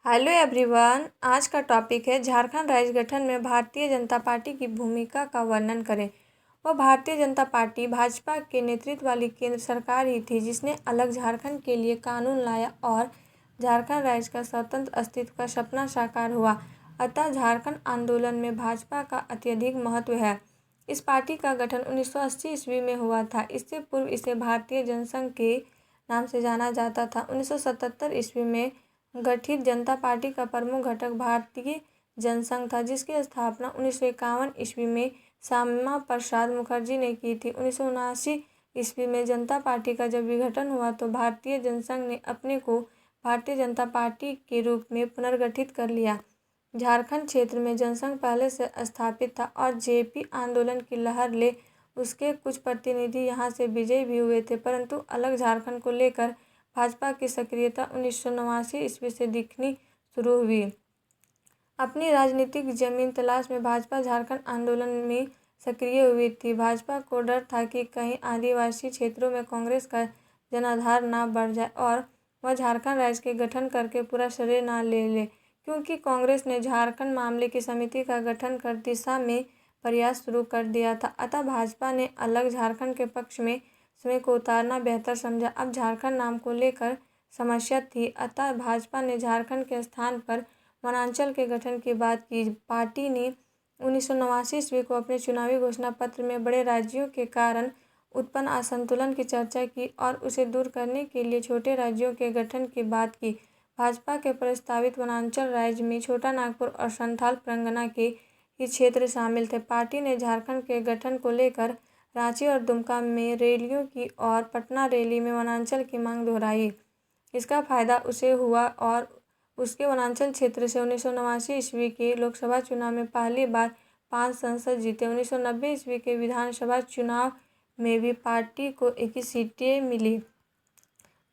Hello everyone, आज का topic है झारखंड राज्य गठन में भारतीय जनता पार्टी की भूमिका का वर्णन करें। वह भारतीय जनता पार्टी भाजपा के नेतृत्व वाली केंद्र सरकार ही थी जिसने अलग झारखंड के लिए कानून लाया और झारखंड राज्य का स्वतंत्र अस्तित्व का सपना साकार हुआ। अतः झारखंड आंदोलन में भाजपा का अत्यधिक महत्व है। इस पार्टी का गठन 1980 ईस्वी में हुआ था। इससे पूर्व इसे भारतीय जनसंघ के नाम से जाना जाता था। 1977 ईस्वी में गठित जनता पार्टी का प्रमुख घटक भारतीय जनसंघ था, जिसकी स्थापना 1951 ईस्वी में श्यामा प्रसाद मुखर्जी ने की थी। 1979 ईस्वी में जनता पार्टी का जब विघटन हुआ तो भारतीय जनसंघ ने अपने को भारतीय जनता पार्टी के रूप में पुनर्गठित कर लिया। झारखंड क्षेत्र में जनसंघ पहले से स्थापित था और जेपी आंदोलन की लहर ले उसके कुछ प्रतिनिधि यहाँ से विजयी भी हुए थे, परंतु अलग झारखंड को लेकर भाजपा की सक्रियता 1989 ईस्वी से दिखनी शुरू हुई। अपनी राजनीतिक जमीन तलाश में भाजपा झारखंड आंदोलन में सक्रिय हुई थी। भाजपा को डर था कि कहीं आदिवासी क्षेत्रों में कांग्रेस का जनाधार ना बढ़ जाए और वह झारखंड राज्य के गठन करके पूरा श्रेय ना ले ले, क्योंकि कांग्रेस ने झारखंड मामले की समिति का गठन कर दिशा में प्रयास शुरू कर दिया था। अतः भाजपा ने अलग झारखंड के पक्ष में स्वयं को उतारना बेहतर समझा। अब झारखंड नाम को लेकर समस्या थी, अतः भाजपा ने झारखंड के स्थान पर वनांचल के गठन की बात की। पार्टी ने 1989 ईस्वी को अपने चुनावी घोषणा पत्र में बड़े राज्यों के कारण उत्पन्न असंतुलन की चर्चा की और उसे दूर करने के लिए छोटे राज्यों के गठन की बात की। भाजपा के प्रस्तावित वनांचल राज्य में छोटा नागपुर और संथाल परगना के ही क्षेत्र शामिल थे। पार्टी ने झारखंड के गठन को लेकर रांची और दुमका में रैलियों की और पटना रैली में वनांचल की मांग दोहराई। इसका फायदा उसे हुआ और उसके वनांचल क्षेत्र से 1989 ईस्वी के लोकसभा चुनाव में पहली बार 5 सांसद जीते। 1990 ईस्वी के विधानसभा चुनाव में भी पार्टी को 21 सीटें मिली।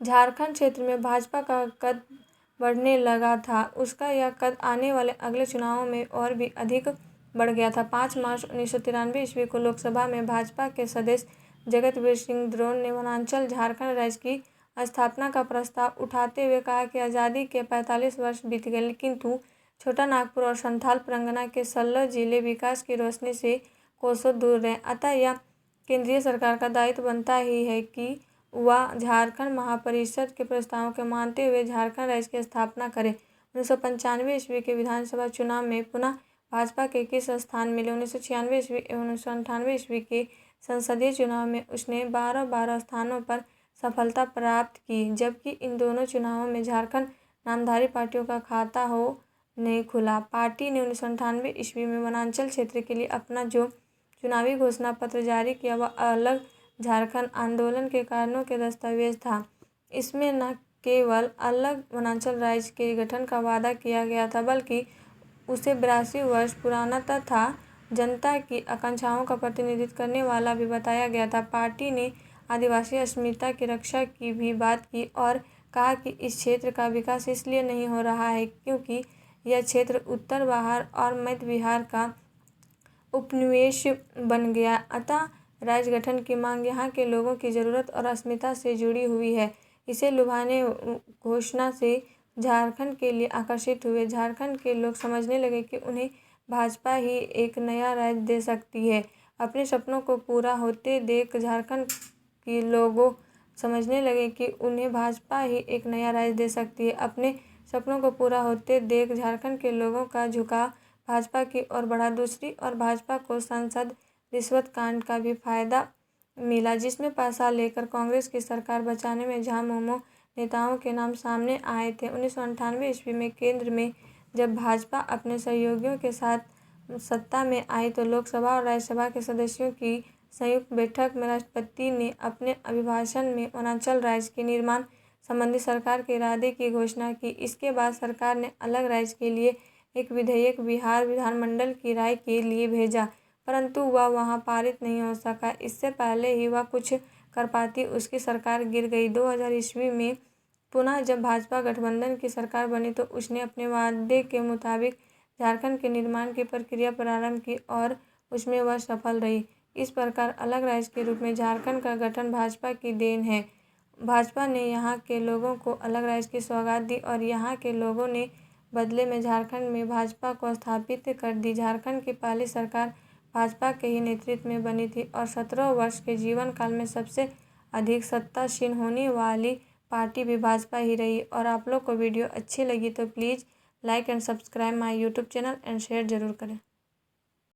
झारखंड क्षेत्र में भाजपा का कद बढ़ने लगा था। उसका यह कद आने वाले अगले चुनावों में और भी अधिक बढ़ गया था। 5 मार्च 1993 ईस्वी को लोकसभा में भाजपा के सदस्य जगतवीर सिंह द्रोण ने वनांचल झारखंड राज्य की स्थापना का प्रस्ताव उठाते हुए कहा कि आज़ादी के 45 वर्ष बीत गए, किंतु छोटा नागपुर और संथाल परगना के 16 जिले विकास की रोशनी से कोसों दूर रहे। अतः यह केंद्रीय सरकार का दायित्व बनता ही है कि वह झारखंड महापरिषद के प्रस्तावों के मानते हुए झारखंड राज्य की स्थापना करे। 1995 ईस्वी के विधानसभा चुनाव में पुनः भाजपा के 21 स्थान मिले। 1996 ईस्वी एवं 1998 ईस्वी के संसदीय चुनाव में उसने 12 स्थानों पर सफलता प्राप्त की, जबकि इन दोनों चुनावों में झारखंड नामधारी पार्टियों का खाता हो नहीं खुला। पार्टी ने 1998 ईस्वी में वनांचल क्षेत्र के लिए अपना जो चुनावी घोषणा पत्र जारी किया वह अलग झारखंड आंदोलन के कारणों के दस्तावेज था। इसमें न केवल अलग वनांचल राज्य के गठन का वादा किया गया था, बल्कि उसे 82 वर्ष पुराना तथा जनता की आकांक्षाओं का प्रतिनिधित्व करने वाला भी बताया गया था। पार्टी ने आदिवासी अस्मिता की रक्षा की भी बात की और कहा कि इस क्षेत्र का विकास इसलिए नहीं हो रहा है क्योंकि यह क्षेत्र उत्तर बिहार और मध्य बिहार का उपनिवेश बन गया। अतः राज्य गठन की मांग यहाँ के लोगों की ज़रूरत और अस्मिता से जुड़ी हुई है। इसे लुभाने घोषणा से झारखंड के लिए आकर्षित हुए। झारखंड के लोग समझने लगे कि उन्हें भाजपा ही एक नया राज्य दे सकती है। अपने सपनों को पूरा होते देख झारखंड के लोगों समझने लगे कि उन्हें भाजपा ही एक नया राज्य दे सकती है। अपने सपनों को पूरा होते देख झारखंड के लोगों का झुकाव भाजपा की ओर बढ़ा। दूसरी ओर भाजपा को संसद रिश्वत कांड का भी फायदा मिला, जिसमें पैसा लेकर कांग्रेस की सरकार बचाने में झामुमो नेताओं के नाम सामने आए थे। 1998 ईस्वी में केंद्र में जब भाजपा अपने सहयोगियों के साथ सत्ता में आई तो लोकसभा और राज्यसभा के सदस्यों की संयुक्त बैठक में राष्ट्रपति ने अपने अभिभाषण में वनांचल राज्य के निर्माण संबंधी सरकार के इरादे की घोषणा की। इसके बाद सरकार ने अलग राज्य के लिए एक विधेयक बिहार विधानमंडल की राय के लिए भेजा, परंतु वह वहां पारित नहीं हो सका। इससे पहले ही वह कुछ कर पाती, उसकी सरकार गिर गई। 2000 ईस्वी में पुनः जब भाजपा गठबंधन की सरकार बनी तो उसने अपने वादे के मुताबिक झारखंड के निर्माण की प्रक्रिया प्रारंभ की और उसमें वह सफल रही। इस प्रकार अलग राज्य के रूप में झारखंड का गठन भाजपा की देन है। भाजपा ने यहाँ के लोगों को अलग राज्य की सौगात दी और यहाँ के लोगों ने बदले में झारखंड में भाजपा को स्थापित कर दी। झारखंड की पहली सरकार भाजपा के ही नेतृत्व में बनी थी और 17 वर्ष के जीवन काल में सबसे अधिक सत्तासीन होने वाली पार्टी भी भाजपा ही रही। और आप लोग को वीडियो अच्छी लगी तो please like and subscribe my YouTube channel and share ज़रूर करें।